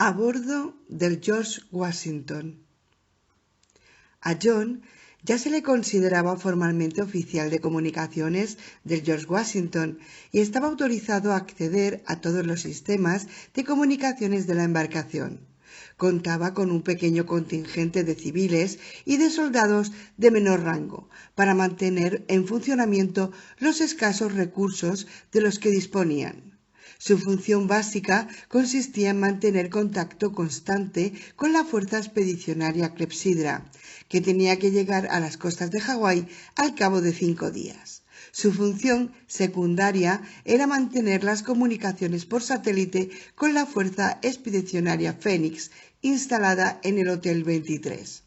A bordo del George Washington. A John ya se le consideraba formalmente oficial de comunicaciones del George Washington y estaba autorizado a acceder a todos los sistemas de comunicaciones de la embarcación. Contaba con un pequeño contingente de civiles y de soldados de menor rango para mantener en funcionamiento los escasos recursos de los que disponían. Su función básica consistía en mantener contacto constante con la Fuerza Expedicionaria Clepsidra, que tenía que llegar a las costas de Hawái al cabo de 5 días. Su función secundaria era mantener las comunicaciones por satélite con la Fuerza Expedicionaria Phoenix, instalada en el Hotel 23.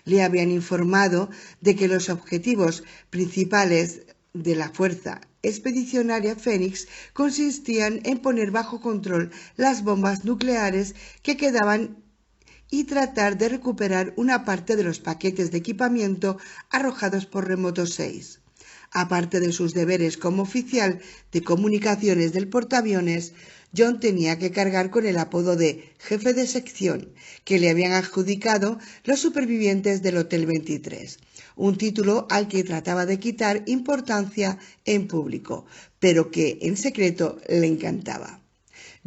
Le habían informado de que los objetivos principales de la Fuerza Expedicionaria Phoenix consistían en poner bajo control las bombas nucleares que quedaban y tratar de recuperar una parte de los paquetes de equipamiento arrojados por Remoto 6. Aparte de sus deberes como oficial de comunicaciones del portaaviones, John tenía que cargar con el apodo de jefe de sección que le habían adjudicado los supervivientes del Hotel 23, un título al que trataba de quitar importancia en público, pero que en secreto le encantaba.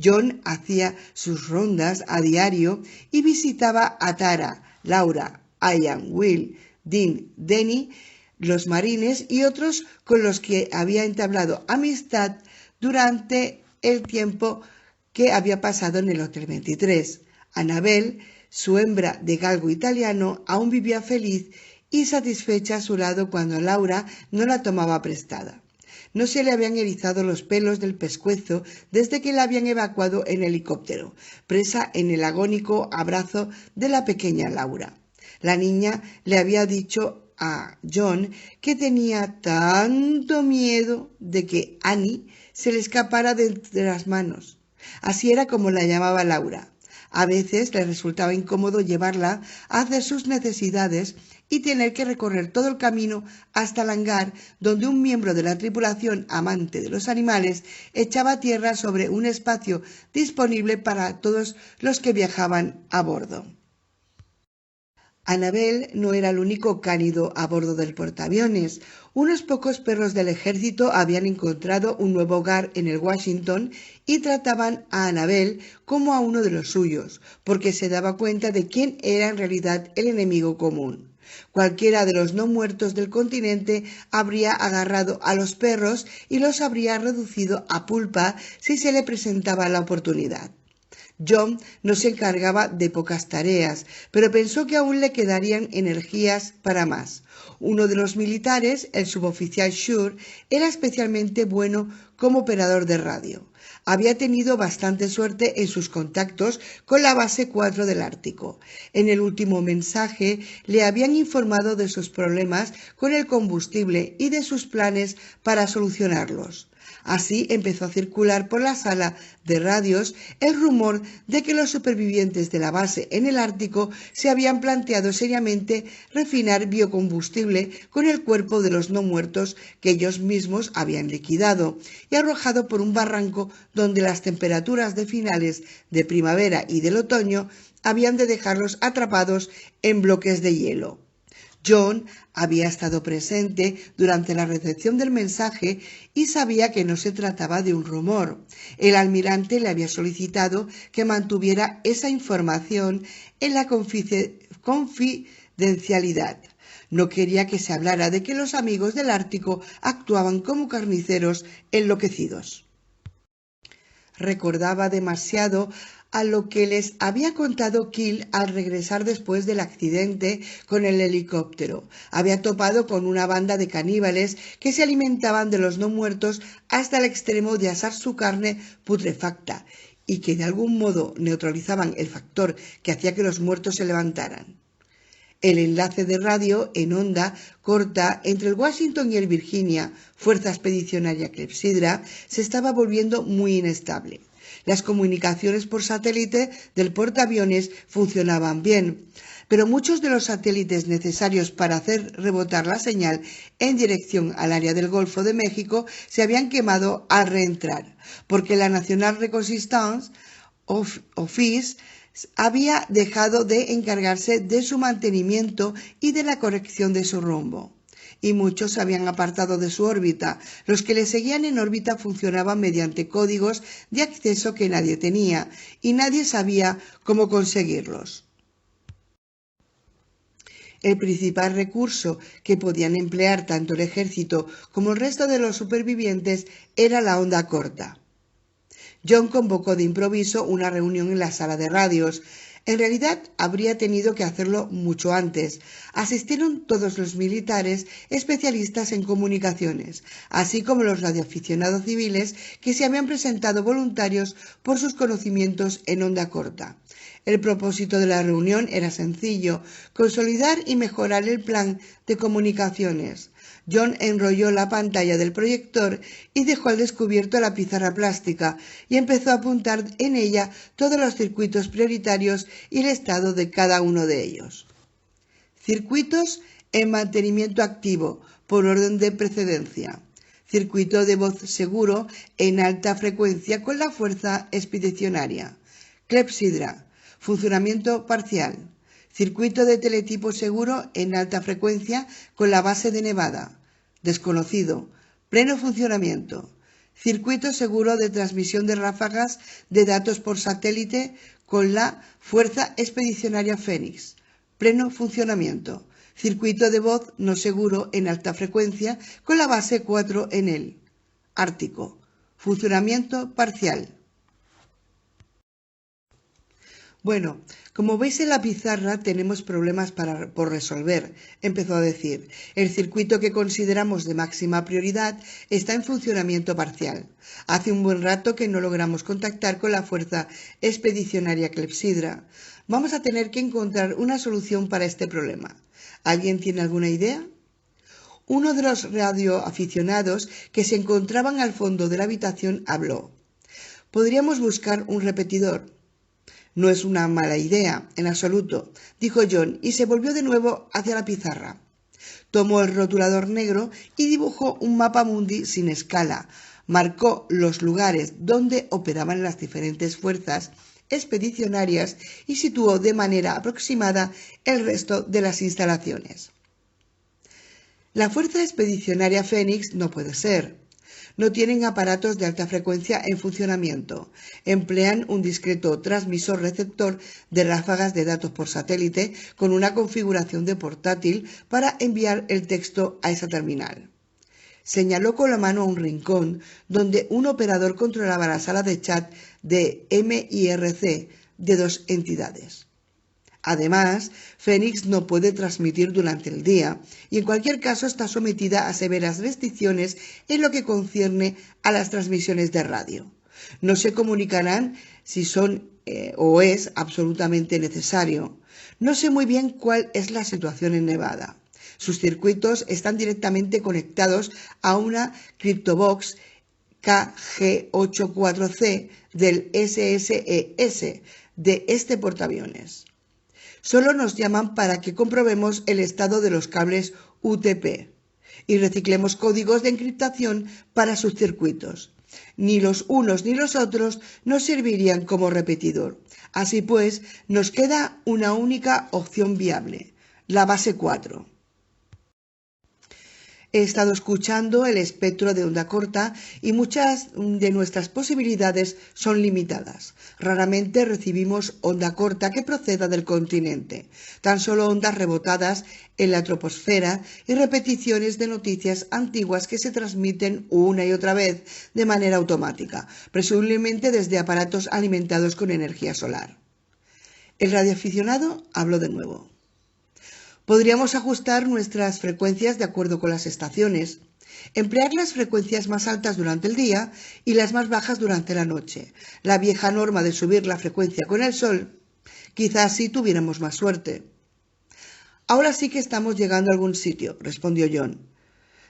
John hacía sus rondas a diario y visitaba a Tara, Laura, Ian, Will, Dean, Denny, los marines y otros con los que había entablado amistad durante el tiempo que había pasado en el Hotel 23. Annabel, su hembra de galgo italiano, aún vivía feliz y satisfecha a su lado cuando Laura no la tomaba prestada. No se le habían erizado los pelos del pescuezo desde que la habían evacuado en helicóptero, presa en el agónico abrazo de la pequeña Laura. La niña le había dicho a John que tenía tanto miedo de que Annie se le escapara de entre las manos. Así era como la llamaba Laura. A veces le resultaba incómodo llevarla a hacer sus necesidades y tener que recorrer todo el camino hasta el hangar donde un miembro de la tripulación amante de los animales echaba tierra sobre un espacio disponible para todos los que viajaban a bordo. Annabel no era el único cánido a bordo del portaaviones. Unos pocos perros del ejército habían encontrado un nuevo hogar en el Washington y trataban a Annabel como a uno de los suyos, porque se daba cuenta de quién era en realidad el enemigo común. Cualquiera de los no muertos del continente habría agarrado a los perros y los habría reducido a pulpa si se le presentaba la oportunidad. John no se encargaba de pocas tareas, pero pensó que aún le quedarían energías para más. Uno de los militares, el suboficial Shure, era especialmente bueno como operador de radio. Había tenido bastante suerte en sus contactos con la base 4 del Ártico. En el último mensaje le habían informado de sus problemas con el combustible y de sus planes para solucionarlos. Así empezó a circular por la sala de radios el rumor de que los supervivientes de la base en el Ártico se habían planteado seriamente refinar biocombustible con el cuerpo de los no muertos que ellos mismos habían liquidado y arrojado por un barranco donde las temperaturas de finales de primavera y del otoño habían de dejarlos atrapados en bloques de hielo. John había estado presente durante la recepción del mensaje y sabía que no se trataba de un rumor. El almirante le había solicitado que mantuviera esa información en la confidencialidad. No quería que se hablara de que los amigos del Ártico actuaban como carniceros enloquecidos. Recordaba demasiado a lo que les había contado Keel al regresar después del accidente con el helicóptero. Había topado con una banda de caníbales que se alimentaban de los no muertos hasta el extremo de asar su carne putrefacta y que de algún modo neutralizaban el factor que hacía que los muertos se levantaran. El enlace de radio en onda corta entre el Washington y el Virginia, Fuerza Expedicionaria Clepsidra, se estaba volviendo muy inestable. Las comunicaciones por satélite del portaaviones funcionaban bien, pero muchos de los satélites necesarios para hacer rebotar la señal en dirección al área del Golfo de México se habían quemado al reentrar, porque la National Reconnaissance Office había dejado de encargarse de su mantenimiento y de la corrección de su rumbo, y muchos se habían apartado de su órbita. Los que le seguían en órbita funcionaban mediante códigos de acceso que nadie tenía, y nadie sabía cómo conseguirlos. El principal recurso que podían emplear tanto el ejército como el resto de los supervivientes era la onda corta. John convocó de improviso una reunión en la sala de radios. En realidad habría tenido que hacerlo mucho antes. Asistieron todos los militares especialistas en comunicaciones, así como los radioaficionados civiles que se habían presentado voluntarios por sus conocimientos en onda corta. El propósito de la reunión era sencillo: consolidar y mejorar el plan de comunicaciones. John enrolló la pantalla del proyector y dejó al descubierto la pizarra plástica y empezó a apuntar en ella todos los circuitos prioritarios y el estado de cada uno de ellos. Circuitos en mantenimiento activo, por orden de precedencia. Circuito de voz seguro en alta frecuencia con la fuerza expedicionaria. Clepsidra. Funcionamiento parcial. Circuito de teletipo seguro en alta frecuencia con la base de Nevada. Desconocido. Pleno funcionamiento. Circuito seguro de transmisión de ráfagas de datos por satélite con la Fuerza Expedicionaria Fénix. Pleno funcionamiento. Circuito de voz no seguro en alta frecuencia con la base 4 en el Ártico. Funcionamiento parcial. Bueno, como veis en la pizarra tenemos problemas por resolver, empezó a decir. El circuito que consideramos de máxima prioridad está en funcionamiento parcial. Hace un buen rato que no logramos contactar con la fuerza expedicionaria Clepsidra. Vamos a tener que encontrar una solución para este problema. ¿Alguien tiene alguna idea? Uno de los radioaficionados que se encontraban al fondo de la habitación habló. Podríamos buscar un repetidor. No es una mala idea, en absoluto, dijo John, y se volvió de nuevo hacia la pizarra. Tomó el rotulador negro y dibujó un mapa mundi sin escala. Marcó los lugares donde operaban las diferentes fuerzas expedicionarias y situó de manera aproximada el resto de las instalaciones. La Fuerza Expedicionaria Fénix no puede ser. No tienen aparatos de alta frecuencia en funcionamiento. Emplean un discreto transmisor-receptor de ráfagas de datos por satélite con una configuración de portátil para enviar el texto a esa terminal. Señaló con la mano a un rincón donde un operador controlaba la sala de chat de MIRC de dos entidades. Además, Fénix no puede transmitir durante el día y en cualquier caso está sometida a severas restricciones en lo que concierne a las transmisiones de radio. No se comunicarán si son o es absolutamente necesario. No sé muy bien cuál es la situación en Nevada. Sus circuitos están directamente conectados a una CryptoBox KG84C del SSES de este portaaviones. Solo nos llaman para que comprobemos el estado de los cables UTP y reciclemos códigos de encriptación para sus circuitos. Ni los unos ni los otros nos servirían como repetidor. Así pues, nos queda una única opción viable, la base 4. He estado escuchando el espectro de onda corta y muchas de nuestras posibilidades son limitadas. Raramente recibimos onda corta que proceda del continente, tan solo ondas rebotadas en la troposfera y repeticiones de noticias antiguas que se transmiten una y otra vez de manera automática, presumiblemente desde aparatos alimentados con energía solar. El radioaficionado habló de nuevo. Podríamos ajustar nuestras frecuencias de acuerdo con las estaciones, emplear las frecuencias más altas durante el día y las más bajas durante la noche. La vieja norma de subir la frecuencia con el sol, quizás así tuviéramos más suerte. Ahora sí que estamos llegando a algún sitio, respondió John.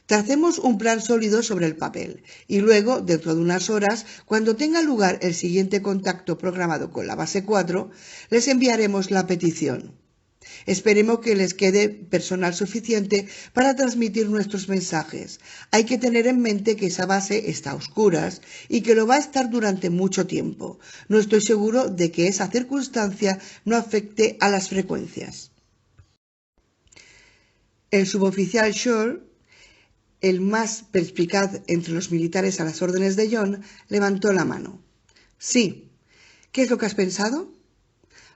Tracemos un plan sólido sobre el papel y luego, dentro de unas horas, cuando tenga lugar el siguiente contacto programado con la base 4, les enviaremos la petición. Esperemos que les quede personal suficiente para transmitir nuestros mensajes. Hay que tener en mente que esa base está a oscuras y que lo va a estar durante mucho tiempo. No estoy seguro de que esa circunstancia no afecte a las frecuencias. El suboficial Shore, el más perspicaz entre los militares a las órdenes de John, levantó la mano. Sí. ¿Qué es lo que has pensado?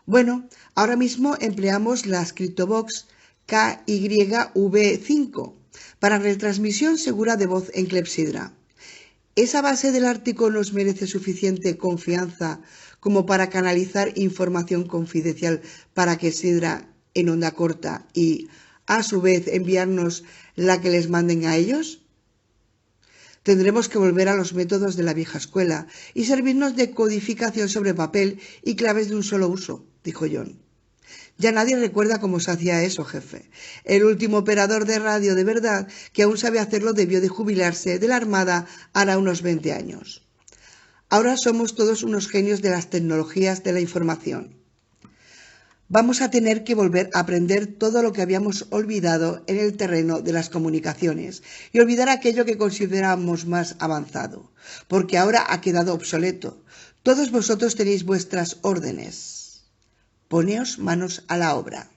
Bueno, ahora mismo empleamos la CryptoBox KYV5 para retransmisión segura de voz en clepsidra. ¿Esa base del Ártico nos merece suficiente confianza como para canalizar información confidencial para clepsidra en onda corta y, a su vez, enviarnos la que les manden a ellos? Tendremos que volver a los métodos de la vieja escuela y servirnos de codificación sobre papel y claves de un solo uso, dijo John. Ya nadie recuerda cómo se hacía eso, jefe. El último operador de radio de verdad que aún sabe hacerlo debió de jubilarse de la Armada hará unos 20 años. Ahora somos todos unos genios de las tecnologías de la información. Vamos a tener que volver a aprender todo lo que habíamos olvidado en el terreno de las comunicaciones y olvidar aquello que considerábamos más avanzado, porque ahora ha quedado obsoleto. Todos vosotros tenéis vuestras órdenes. Poneos manos a la obra.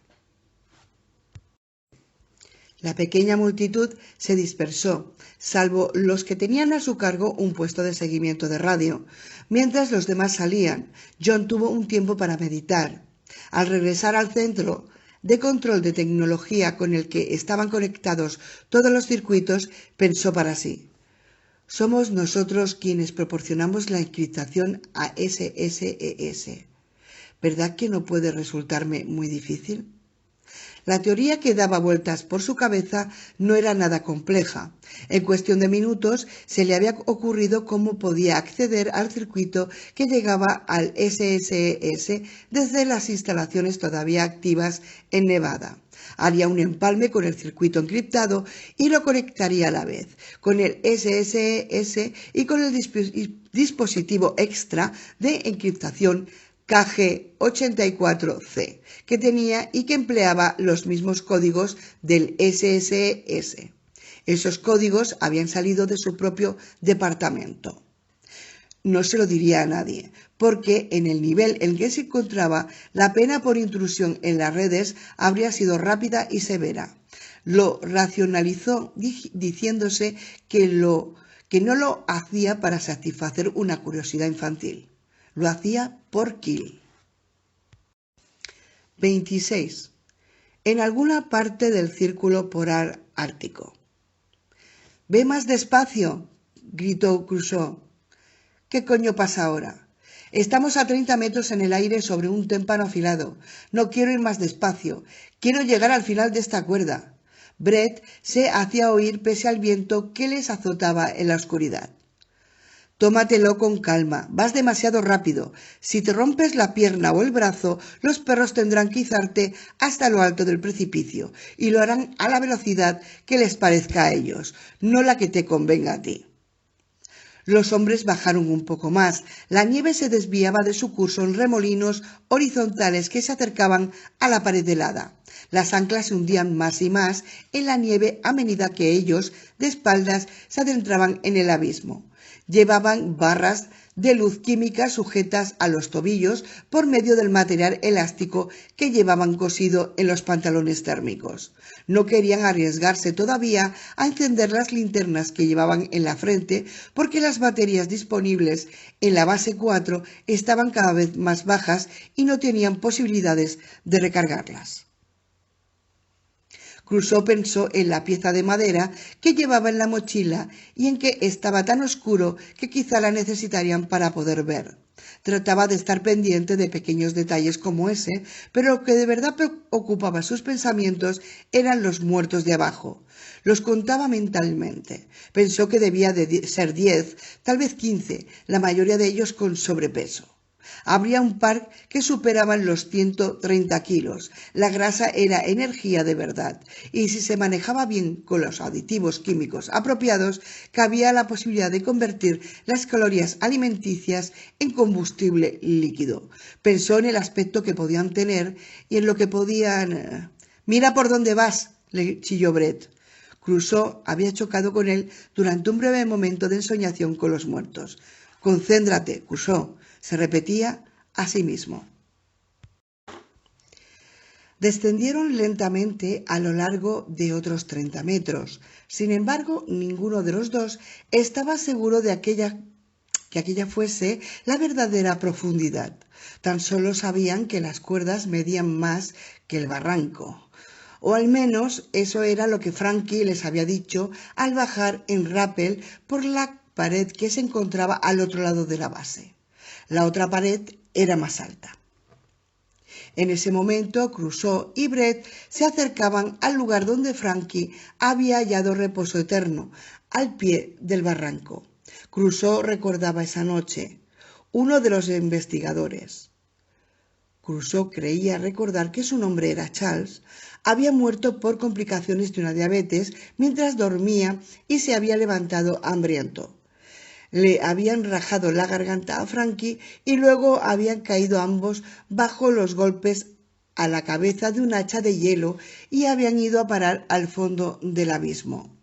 La pequeña multitud se dispersó, salvo los que tenían a su cargo un puesto de seguimiento de radio. Mientras los demás salían, John tuvo un tiempo para meditar. Al regresar al centro de control de tecnología con el que estaban conectados todos los circuitos, pensó para sí: somos nosotros quienes proporcionamos la encriptación a SSES. ¿Verdad que no puede resultarme muy difícil? La teoría que daba vueltas por su cabeza no era nada compleja. En cuestión de minutos se le había ocurrido cómo podía acceder al circuito que llegaba al SSES desde las instalaciones todavía activas en Nevada. Haría un empalme con el circuito encriptado y lo conectaría a la vez con el SSES y con el dispositivo extra de encriptación KG84C que tenía y que empleaba los mismos códigos del SSES. Esos códigos habían salido de su propio departamento. No se lo diría a nadie, porque en el nivel en que se encontraba, la pena por intrusión en las redes habría sido rápida y severa. Lo racionalizó diciéndose que no lo hacía para satisfacer una curiosidad infantil. Lo hacía por kill. 26. En alguna parte del círculo polar ártico. «Ve más despacio», gritó Crusoe. «¿Qué coño pasa ahora? Estamos a 30 metros en el aire sobre un témpano afilado. No quiero ir más despacio. Quiero llegar al final de esta cuerda». Brett se hacía oír pese al viento que les azotaba en la oscuridad. «Tómatelo con calma, vas demasiado rápido. Si te rompes la pierna o el brazo, los perros tendrán que izarte hasta lo alto del precipicio, y lo harán a la velocidad que les parezca a ellos, no la que te convenga a ti». Los hombres bajaron un poco más. La nieve se desviaba de su curso en remolinos horizontales que se acercaban a la pared helada. Las anclas se hundían más y más en la nieve a medida que ellos, de espaldas, se adentraban en el abismo. Llevaban barras de luz química sujetas a los tobillos por medio del material elástico que llevaban cosido en los pantalones térmicos. No querían arriesgarse todavía a encender las linternas que llevaban en la frente porque las baterías disponibles en la base 4 estaban cada vez más bajas y no tenían posibilidades de recargarlas. Crusoe pensó en la pieza de madera que llevaba en la mochila y en que estaba tan oscuro que quizá la necesitarían para poder ver. Trataba de estar pendiente de pequeños detalles como ese, pero lo que de verdad ocupaba sus pensamientos eran los muertos de abajo. Los contaba mentalmente. Pensó que debía de ser 10, tal vez 15, la mayoría de ellos con sobrepeso. Habría un par que superaban los 130 kilos. La grasa era energía de verdad, y si se manejaba bien con los aditivos químicos apropiados, cabía la posibilidad de convertir las calorías alimenticias en combustible líquido. Pensó en el aspecto que podían tener y en lo que podían... «Mira por dónde vas», le chilló Brett. Crusoe había chocado con él durante un breve momento de ensoñación con los muertos. «Concéntrate, Crusoe», se repetía a sí mismo. Descendieron lentamente a lo largo de otros 30 metros. Sin embargo, ninguno de los dos estaba seguro de que aquella fuese la verdadera profundidad. Tan solo sabían que las cuerdas medían más que el barranco. O al menos eso era lo que Frankie les había dicho al bajar en rappel por la pared que se encontraba al otro lado de la base. La otra pared era más alta. En ese momento, Crusoe y Brett se acercaban al lugar donde Frankie había hallado reposo eterno, al pie del barranco. Crusoe recordaba esa noche. Uno de los investigadores, Crusoe creía recordar que su nombre era Charles, había muerto por complicaciones de una diabetes mientras dormía y se había levantado hambriento. Le habían rajado la garganta a Frankie y luego habían caído ambos bajo los golpes a la cabeza de un hacha de hielo y habían ido a parar al fondo del abismo.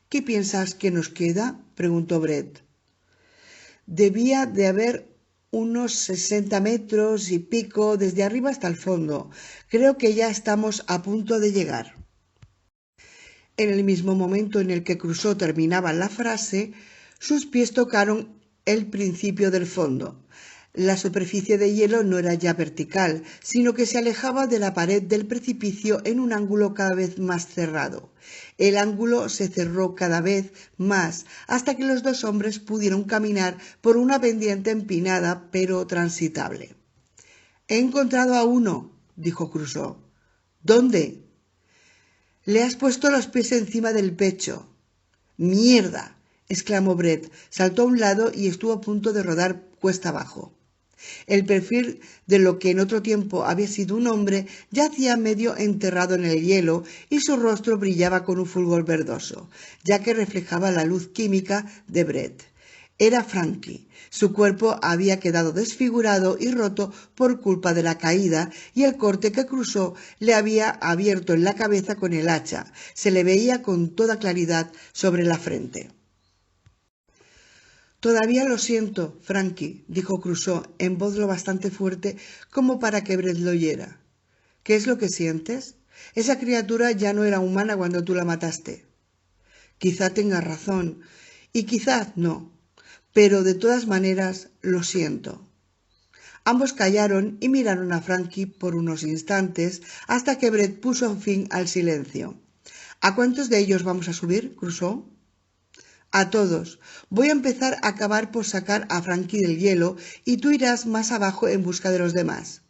«¿Qué piensas que nos queda?», preguntó Brett. «Debía de haber unos 60 metros y pico desde arriba hasta el fondo. Creo que ya estamos a punto de llegar». En el mismo momento en el que Crusoe terminaba la frase, sus pies tocaron el principio del fondo. La superficie de hielo no era ya vertical, sino que se alejaba de la pared del precipicio en un ángulo cada vez más cerrado. El ángulo se cerró cada vez más hasta que los dos hombres pudieron caminar por una pendiente empinada pero transitable. «He encontrado a uno», dijo Crusoe. «¿Dónde?» «Le has puesto los pies encima del pecho». «¡Mierda!», exclamó Brett, saltó a un lado y estuvo a punto de rodar cuesta abajo. El perfil de lo que en otro tiempo había sido un hombre yacía medio enterrado en el hielo y su rostro brillaba con un fulgor verdoso, ya que reflejaba la luz química de Brett. Era Frankie. Su cuerpo había quedado desfigurado y roto por culpa de la caída y el corte que Crusoe le había abierto en la cabeza con el hacha. Se le veía con toda claridad sobre la frente. «Todavía lo siento, Frankie», dijo Crusoe en voz lo bastante fuerte como para que Brett lo oyera. «¿Qué es lo que sientes? Esa criatura ya no era humana cuando tú la mataste». «Quizá tengas razón, y quizá no, pero de todas maneras lo siento». Ambos callaron y miraron a Frankie por unos instantes hasta que Brett puso fin al silencio. «¿A cuántos de ellos vamos a subir, Crusoe?» «A todos. Voy a empezar a cavar por sacar a Frankie del hielo y tú irás más abajo en busca de los demás».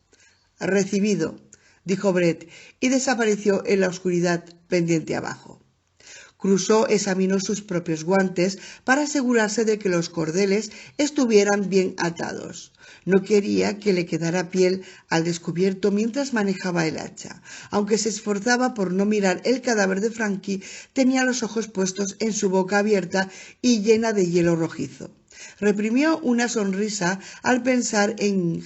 «Recibido», dijo Brett y desapareció en la oscuridad pendiente abajo. Crusoe examinó sus propios guantes para asegurarse de que los cordeles estuvieran bien atados. No quería que le quedara piel al descubierto mientras manejaba el hacha. Aunque se esforzaba por no mirar el cadáver de Frankie, tenía los ojos puestos en su boca abierta y llena de hielo rojizo. Reprimió una sonrisa al pensar en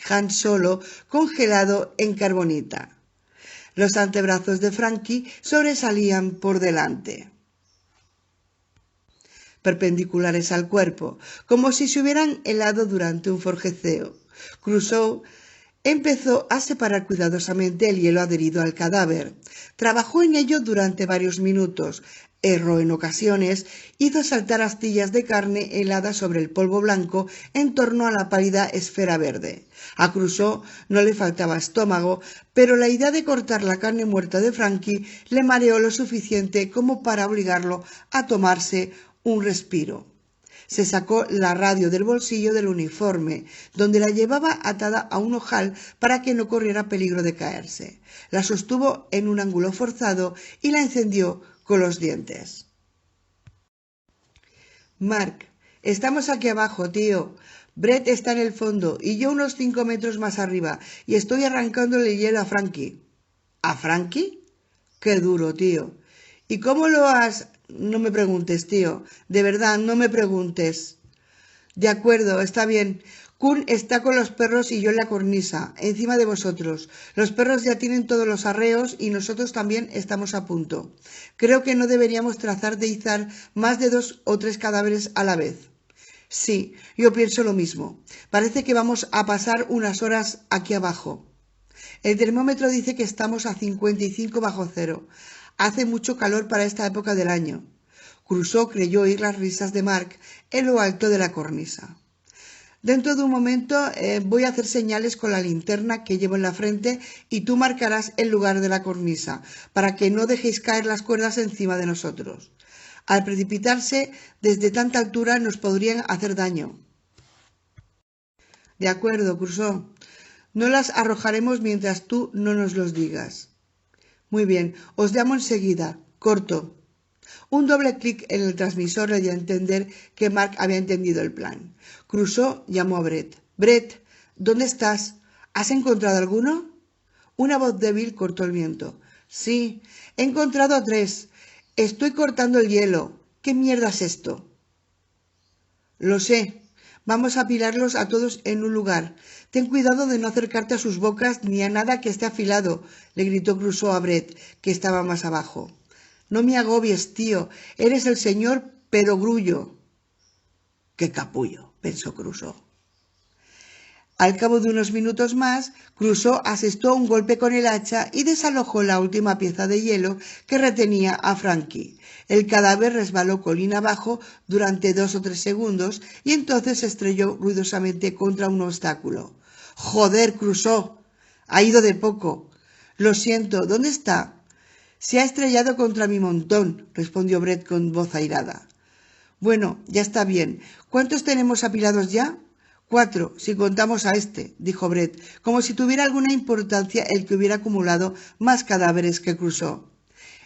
Han Solo congelado en carbonita. Los antebrazos de Frankie sobresalían por delante, perpendiculares al cuerpo, como si se hubieran helado durante un forjeceo. Crusoe empezó a separar cuidadosamente el hielo adherido al cadáver. Trabajó en ello durante varios minutos. Erró en ocasiones, hizo saltar astillas de carne helada sobre el polvo blanco en torno a la pálida esfera verde. A Crusoe no le faltaba estómago, pero la idea de cortar la carne muerta de Frankie le mareó lo suficiente como para obligarlo a tomarse un respiro. Se sacó la radio del bolsillo del uniforme, donde la llevaba atada a un ojal para que no corriera peligro de caerse. La sostuvo en un ángulo forzado y la encendió con los dientes. «Mark, estamos aquí abajo, tío. Brett está en el fondo y yo unos 5 metros más arriba y estoy arrancándole hielo a Frankie. ¿A Frankie? Qué duro, tío. ¿Y cómo lo has...? No me preguntes, tío. De verdad, no me preguntes. De acuerdo, está bien. Kun está con los perros y yo en la cornisa, encima de vosotros. Los perros ya tienen todos los arreos y nosotros también estamos a punto. Creo que no deberíamos trazar de izar más de 2 o 3 cadáveres a la vez. Sí, yo pienso lo mismo. Parece que vamos a pasar unas horas aquí abajo. El termómetro dice que estamos a 55 bajo cero. Hace mucho calor para esta época del año. Crusoe creyó oír las risas de Mark en lo alto de la cornisa. Dentro de un momento voy a hacer señales con la linterna que llevo en la frente y tú marcarás el lugar de la cornisa para que no dejéis caer las cuerdas encima de nosotros. Al precipitarse desde tanta altura nos podrían hacer daño. De acuerdo, Crusoe. No las arrojaremos mientras tú no nos los digas. Muy bien, os llamo enseguida. Corto. Un doble clic en el transmisor le dio a entender que Mark había entendido el plan. Crusoe llamó a Brett. «Brett, ¿dónde estás? ¿Has encontrado alguno?» Una voz débil cortó el viento. «Sí, he encontrado a 3. Estoy cortando el hielo. ¿Qué mierda es esto?» «Lo sé. Vamos a apilarlos a todos en un lugar. Ten cuidado de no acercarte a sus bocas ni a nada que esté afilado», le gritó Crusoe a Brett, que estaba más abajo. «No me agobies, tío. Eres el señor Perogrullo». «Qué capullo», pensó Crusoe. Al cabo de unos minutos más, Crusoe asestó un golpe con el hacha y desalojó la última pieza de hielo que retenía a Frankie. El cadáver resbaló colina abajo durante 2 o 3 segundos y entonces se estrelló ruidosamente contra un obstáculo. «Joder, Crusoe, ha ido de poco. Lo siento, ¿dónde está?» «Se ha estrellado contra mi montón», respondió Brett con voz airada. «Bueno, ya está bien. ¿Cuántos tenemos apilados ya?» 4, si contamos a este», dijo Brett, como si tuviera alguna importancia el que hubiera acumulado más cadáveres que Crusoe.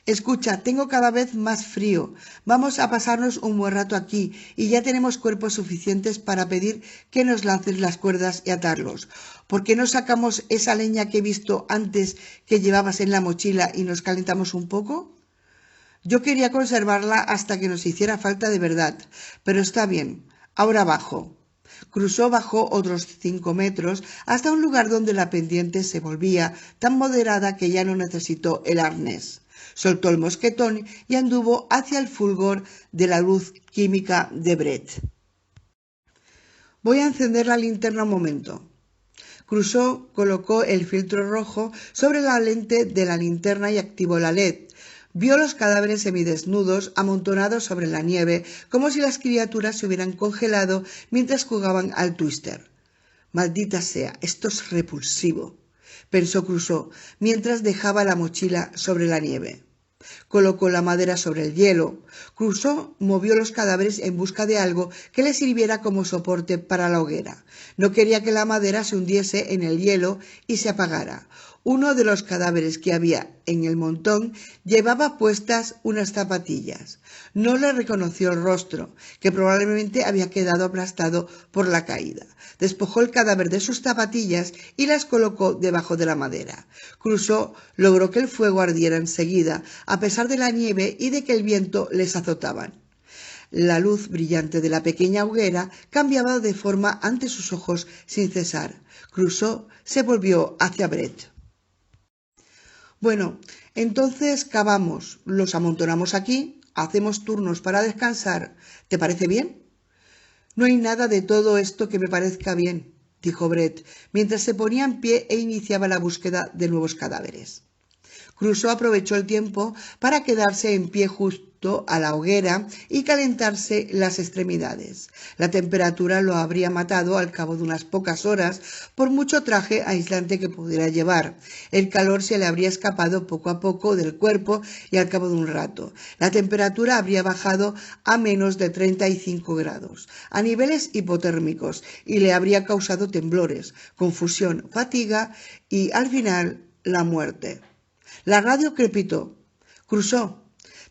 «Escucha, tengo cada vez más frío. Vamos a pasarnos un buen rato aquí y ya tenemos cuerpos suficientes para pedir que nos lances las cuerdas y atarlos. ¿Por qué no sacamos esa leña que he visto antes que llevabas en la mochila y nos calentamos un poco?» «Yo quería conservarla hasta que nos hiciera falta de verdad, pero está bien. Ahora bajo». Crusoe bajó otros 5 metros hasta un lugar donde la pendiente se volvía tan moderada que ya no necesitó el arnés. Soltó el mosquetón y anduvo hacia el fulgor de la luz química de Brett. «Voy a encender la linterna un momento». Crusoe colocó el filtro rojo sobre la lente de la linterna y activó la LED. Vio los cadáveres semidesnudos amontonados sobre la nieve, como si las criaturas se hubieran congelado mientras jugaban al twister. «Maldita sea, esto es repulsivo», pensó Crusoe, mientras dejaba la mochila sobre la nieve. Colocó la madera sobre el hielo. Crusoe movió los cadáveres en busca de algo que le sirviera como soporte para la hoguera. No quería que la madera se hundiese en el hielo y se apagara. Uno de los cadáveres que había en el montón llevaba puestas unas zapatillas. No le reconoció el rostro, que probablemente había quedado aplastado por la caída. Despojó el cadáver de sus zapatillas y las colocó debajo de la madera. Crusoe logró que el fuego ardiera enseguida, a pesar de la nieve y de que el viento les azotaban. La luz brillante de la pequeña hoguera cambiaba de forma ante sus ojos sin cesar. Crusoe se volvió hacia Brett. «Bueno, entonces cavamos, los amontonamos aquí, hacemos turnos para descansar. ¿Te parece bien?» «No hay nada de todo esto que me parezca bien», dijo Brett, mientras se ponía en pie e iniciaba la búsqueda de nuevos cadáveres. Crusoe aprovechó el tiempo para quedarse en pie justo a la hoguera y calentarse las extremidades. La temperatura lo habría matado al cabo de unas pocas horas, por mucho traje aislante que pudiera llevar. El calor se le habría escapado poco a poco del cuerpo y al cabo de un rato la temperatura habría bajado a menos de 35 grados, a niveles hipotérmicos, y le habría causado temblores, confusión, fatiga y, al final, la muerte. La radio crepitó. «Crusoe,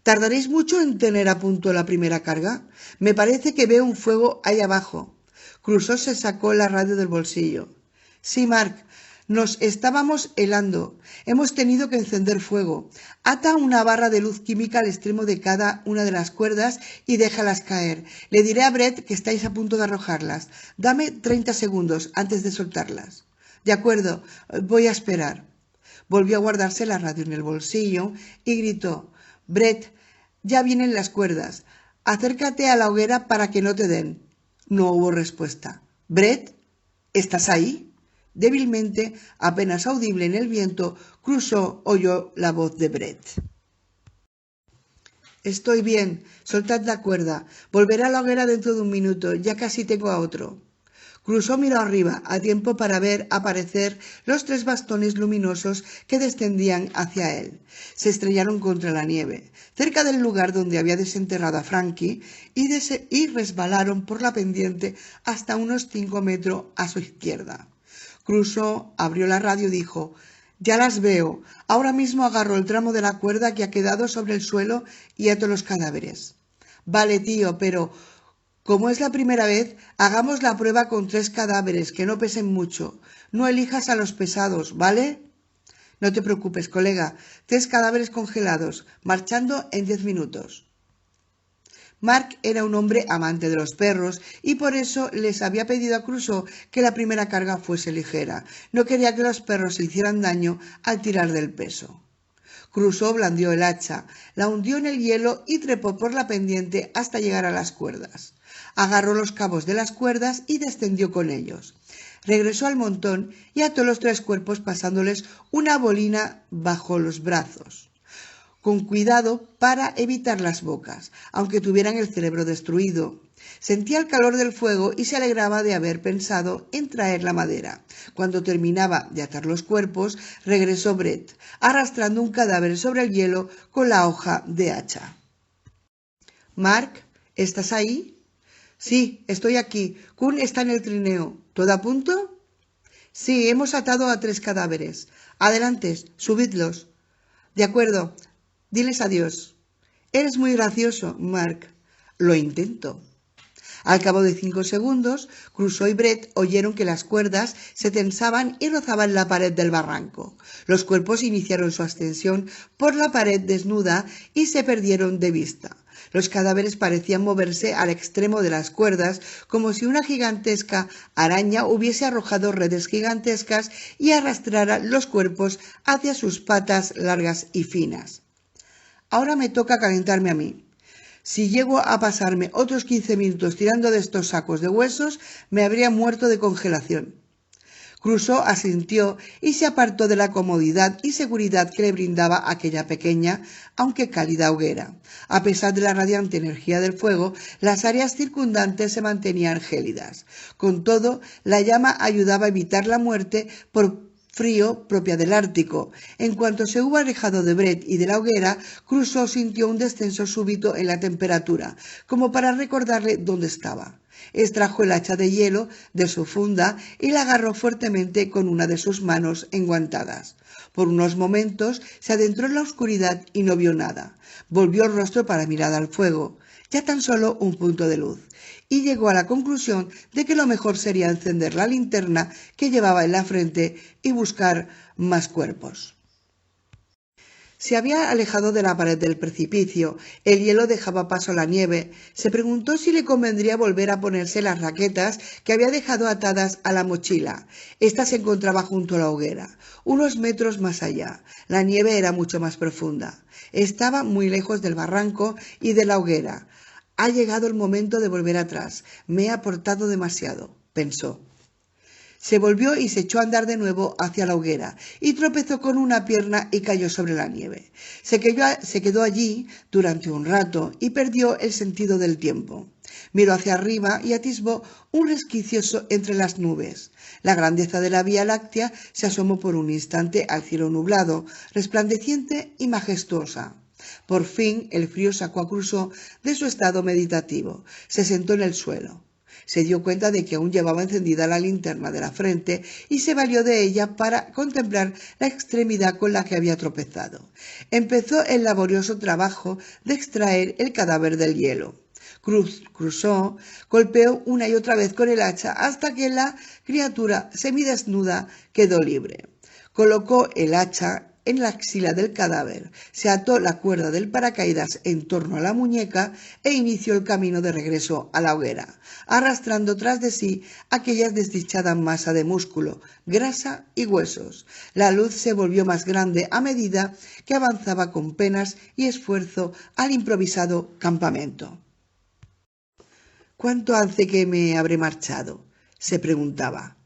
¿tardaréis mucho en tener a punto la primera carga? Me parece que veo un fuego ahí abajo». Crusoe se sacó la radio del bolsillo. Sí, Mark, nos estábamos helando. Hemos tenido que encender fuego. Ata una barra de luz química al extremo de cada una de las cuerdas y déjalas caer. Le diré a Brett que estáis a punto de arrojarlas. Dame 30 segundos antes de soltarlas. De acuerdo, voy a esperar. Volvió a guardarse la radio en el bolsillo y gritó: Brett, ya vienen las cuerdas. Acércate a la hoguera para que no te den. No hubo respuesta. Brett, ¿estás ahí? Débilmente, apenas audible en el viento, Crusoe oyó la voz de Brett. Estoy bien, soltad la cuerda. Volveré a la hoguera dentro de un minuto, ya casi tengo a otro. Crusoe miró arriba, a tiempo para ver aparecer los 3 bastones luminosos que descendían hacia él. Se estrellaron contra la nieve, cerca del lugar donde había desenterrado a Frankie, y resbalaron por la pendiente hasta unos 5 metros a su izquierda. Crusoe abrió la radio y dijo: ya las veo. Ahora mismo agarro el tramo de la cuerda que ha quedado sobre el suelo y ato los cadáveres. Vale, tío, pero como es la primera vez, hagamos la prueba con 3 cadáveres que no pesen mucho. No elijas a los pesados, ¿vale? No te preocupes, colega. 3 cadáveres congelados, marchando en 10 minutos. Mark era un hombre amante de los perros y por eso les había pedido a Crusoe que la primera carga fuese ligera. No quería que los perros se hicieran daño al tirar del peso. Crusoe blandió el hacha, la hundió en el hielo y trepó por la pendiente hasta llegar a las cuerdas. Agarró los cabos de las cuerdas y descendió con ellos. Regresó al montón y ató los 3 cuerpos pasándoles una bolina bajo los brazos, con cuidado para evitar las bocas, aunque tuvieran el cerebro destruido. Sentía el calor del fuego y se alegraba de haber pensado en traer la madera. Cuando terminaba de atar los cuerpos, regresó Brett, arrastrando un cadáver sobre el hielo con la hoja de hacha. Mark, ¿estás ahí? Sí, estoy aquí. Kun está en el trineo. ¿Todo a punto? Sí, hemos atado a 3 cadáveres. Adelante, subidlos. De acuerdo. Diles adiós. Eres muy gracioso, Mark. Lo intento. Al cabo de 5 segundos, Crusoe y Brett oyeron que las cuerdas se tensaban y rozaban la pared del barranco. Los cuerpos iniciaron su ascensión por la pared desnuda y se perdieron de vista. Los cadáveres parecían moverse al extremo de las cuerdas, como si una gigantesca araña hubiese arrojado redes gigantescas y arrastrara los cuerpos hacia sus patas largas y finas. Ahora me toca calentarme a mí. Si llego a pasarme otros 15 minutos tirando de estos sacos de huesos, me habría muerto de congelación. Crusoe asintió y se apartó de la comodidad y seguridad que le brindaba aquella pequeña, aunque cálida hoguera. A pesar de la radiante energía del fuego, las áreas circundantes se mantenían gélidas. Con todo, la llama ayudaba a evitar la muerte por frío propia del Ártico. En cuanto se hubo alejado de Brett y de la hoguera, Crusoe sintió un descenso súbito en la temperatura, como para recordarle dónde estaba. Extrajo el hacha de hielo de su funda y la agarró fuertemente con una de sus manos enguantadas. Por unos momentos se adentró en la oscuridad y no vio nada. Volvió el rostro para mirar al fuego, ya tan solo un punto de luz, y llegó a la conclusión de que lo mejor sería encender la linterna que llevaba en la frente y buscar más cuerpos. Se había alejado de la pared del precipicio. El hielo dejaba paso a la nieve. Se preguntó si le convendría volver a ponerse las raquetas que había dejado atadas a la mochila. Esta se encontraba junto a la hoguera, unos metros más allá. La nieve era mucho más profunda. Estaba muy lejos del barranco y de la hoguera. Ha llegado el momento de volver atrás. Me he aportado demasiado, pensó. Se volvió y se echó a andar de nuevo hacia la hoguera, y tropezó con una pierna y cayó sobre la nieve. Se quedó allí durante un rato y perdió el sentido del tiempo. Miró hacia arriba y atisbó un resquicio entre las nubes. La grandeza de la Vía Láctea se asomó por un instante al cielo nublado, resplandeciente y majestuosa. Por fin el frío sacó a Crusoe de su estado meditativo. Se sentó en el suelo. Se dio cuenta de que aún llevaba encendida la linterna de la frente y se valió de ella para contemplar la extremidad con la que había tropezado. Empezó el laborioso trabajo de extraer el cadáver del hielo. Crusoe golpeó una y otra vez con el hacha hasta que la criatura semidesnuda quedó libre. Colocó el hacha en la axila del cadáver, se ató la cuerda del paracaídas en torno a la muñeca e inició el camino de regreso a la hoguera, arrastrando tras de sí aquella desdichada masa de músculo, grasa y huesos. La luz se volvió más grande a medida que avanzaba con penas y esfuerzo al improvisado campamento. ¿Cuánto hace que me habré marchado?, se preguntaba.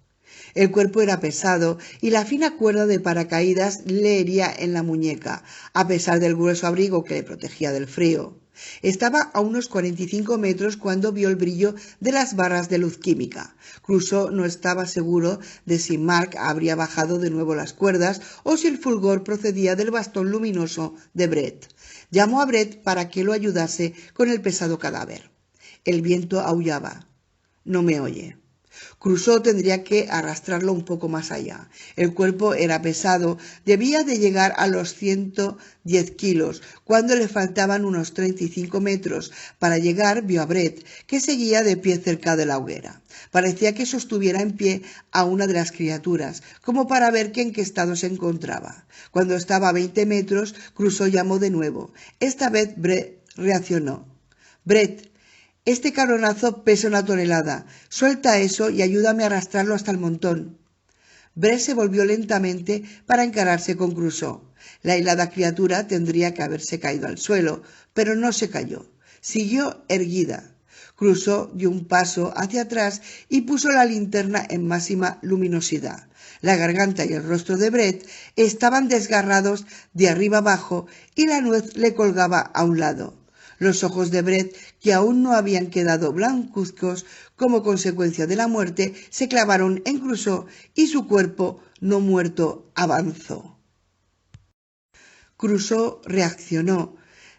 El cuerpo era pesado y la fina cuerda de paracaídas le hería en la muñeca, a pesar del grueso abrigo que le protegía del frío. Estaba a unos 45 metros cuando vio el brillo de las barras de luz química. Crusoe no estaba seguro de si Mark habría bajado de nuevo las cuerdas o si el fulgor procedía del bastón luminoso de Brett. Llamó a Brett para que lo ayudase con el pesado cadáver. El viento aullaba. No me oye. Crusoe tendría que arrastrarlo un poco más allá. El cuerpo era pesado, debía de llegar a los 110 kilos. Cuando le faltaban unos 35 metros para llegar, vio a Brett, que seguía de pie cerca de la hoguera. Parecía que sostuviera en pie a una de las criaturas, como para ver en qué estado se encontraba. Cuando estaba a 20 metros, Crusoe llamó de nuevo. Esta vez Brett reaccionó. «Brett, este cabronazo pesa 1 tonelada. Suelta eso y ayúdame a arrastrarlo hasta el montón». Brett se volvió lentamente para encararse con Crusoe. La hilada criatura tendría que haberse caído al suelo, pero no se cayó. Siguió erguida. Crusoe dio un paso hacia atrás y puso la linterna en máxima luminosidad. La garganta y el rostro de Brett estaban desgarrados de arriba abajo y la nuez le colgaba a un lado. Los ojos de Brett, que aún no habían quedado blancuzcos como consecuencia de la muerte, se clavaron en Crusoe y su cuerpo, no muerto, avanzó. Crusoe reaccionó.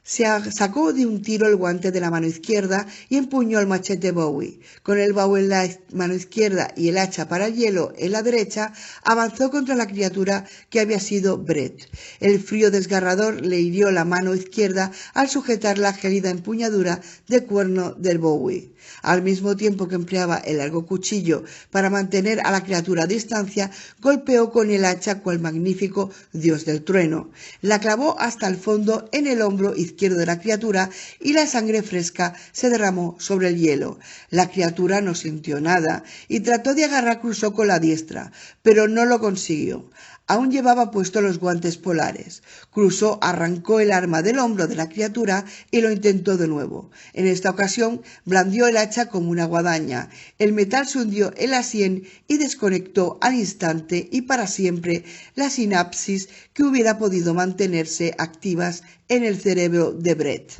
Se sacó de un tiro el guante de la mano izquierda y empuñó el machete Bowie. Con el baúl en la mano izquierda y el hacha para el hielo en la derecha, avanzó contra la criatura que había sido Brett. El frío desgarrador le hirió la mano izquierda al sujetar la gélida empuñadura de cuerno del Bowie. Al mismo tiempo que empleaba el largo cuchillo para mantener a la criatura a distancia, golpeó con el hacha cual magnífico dios del trueno. La clavó hasta el fondo en el hombro izquierdo de la criatura y la sangre fresca se derramó sobre el hielo. La criatura no sintió nada y trató de agarrar a Crusoe con la diestra, pero no lo consiguió. Aún llevaba puestos los guantes polares. Crusoe arrancó el arma del hombro de la criatura y lo intentó de nuevo. En esta ocasión blandió el hacha como una guadaña. El metal se hundió en la sien y desconectó al instante y para siempre las sinapsis que hubiera podido mantenerse activas en el cerebro de Brett.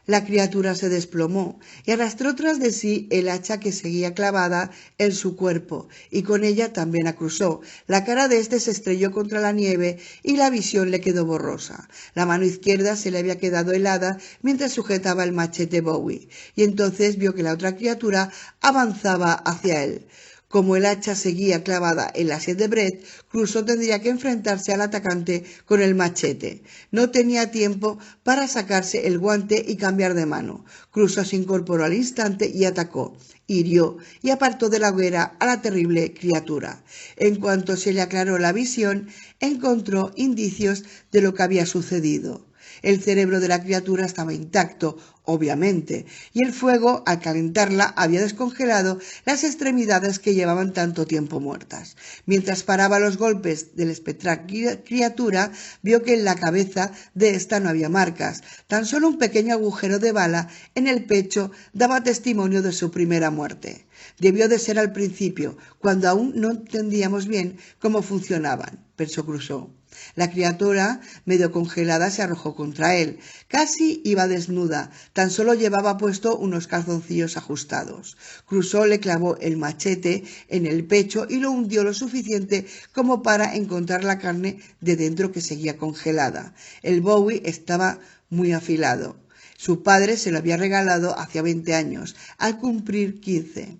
La criatura se desplomó y arrastró tras de sí el hacha que seguía clavada en su cuerpo, y con ella también a Crusoe. La cara de éste se estrelló contra la nieve y la visión le quedó borrosa. La mano izquierda se le había quedado helada mientras sujetaba el machete Bowie, y entonces vio que la otra criatura avanzaba hacia él. Como el hacha seguía clavada en la sien de Brett, Crusoe tendría que enfrentarse al atacante con el machete. No tenía tiempo para sacarse el guante y cambiar de mano. Crusoe se incorporó al instante y atacó, hirió y apartó de la hoguera a la terrible criatura. En cuanto se le aclaró la visión, encontró indicios de lo que había sucedido. El cerebro de la criatura estaba intacto, obviamente, y el fuego, al calentarla, había descongelado las extremidades que llevaban tanto tiempo muertas. Mientras paraba los golpes de la espectral criatura, vio que en la cabeza de ésta no había marcas. Tan solo un pequeño agujero de bala en el pecho daba testimonio de su primera muerte. Debió de ser al principio, cuando aún no entendíamos bien cómo funcionaban, pensó Crusoe. La criatura, medio congelada, se arrojó contra él. Casi iba desnuda, tan solo llevaba puesto unos calzoncillos ajustados. Crusoe le clavó el machete en el pecho y lo hundió lo suficiente como para encontrar la carne de dentro que seguía congelada. El Bowie estaba muy afilado. Su padre se lo había regalado hacía 20 años, al cumplir 15.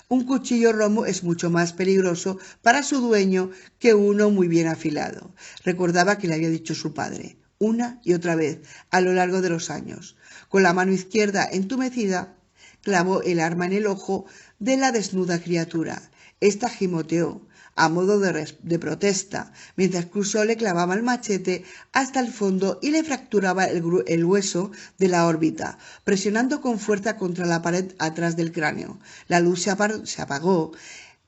Un cuchillo romo es mucho más peligroso para su dueño que uno muy bien afilado. Recordaba que le había dicho su padre. una y otra vez a lo largo de los años. Con la mano izquierda entumecida, clavó el arma en el ojo de la desnuda criatura. Esta gimoteó a modo de protesta, mientras Crusoe le clavaba el machete hasta el fondo y le fracturaba el hueso de la órbita, presionando con fuerza contra la pared atrás del cráneo. La luz se apagó.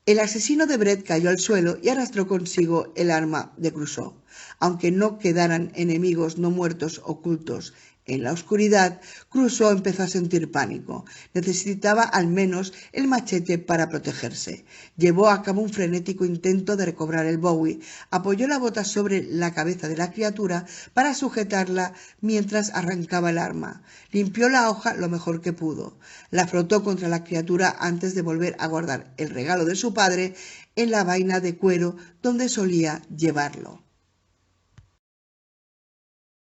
El asesino de Brett cayó al suelo y arrastró consigo el arma de Crusoe. Aunque no quedaran enemigos no muertos ocultos en la oscuridad, Crusoe empezó a sentir pánico. Necesitaba al menos el machete para protegerse. Llevó a cabo un frenético intento de recobrar el Bowie. Apoyó la bota sobre la cabeza de la criatura para sujetarla mientras arrancaba el arma. Limpió la hoja lo mejor que pudo. La frotó contra la criatura antes de volver a guardar el regalo de su padre en la vaina de cuero donde solía llevarlo.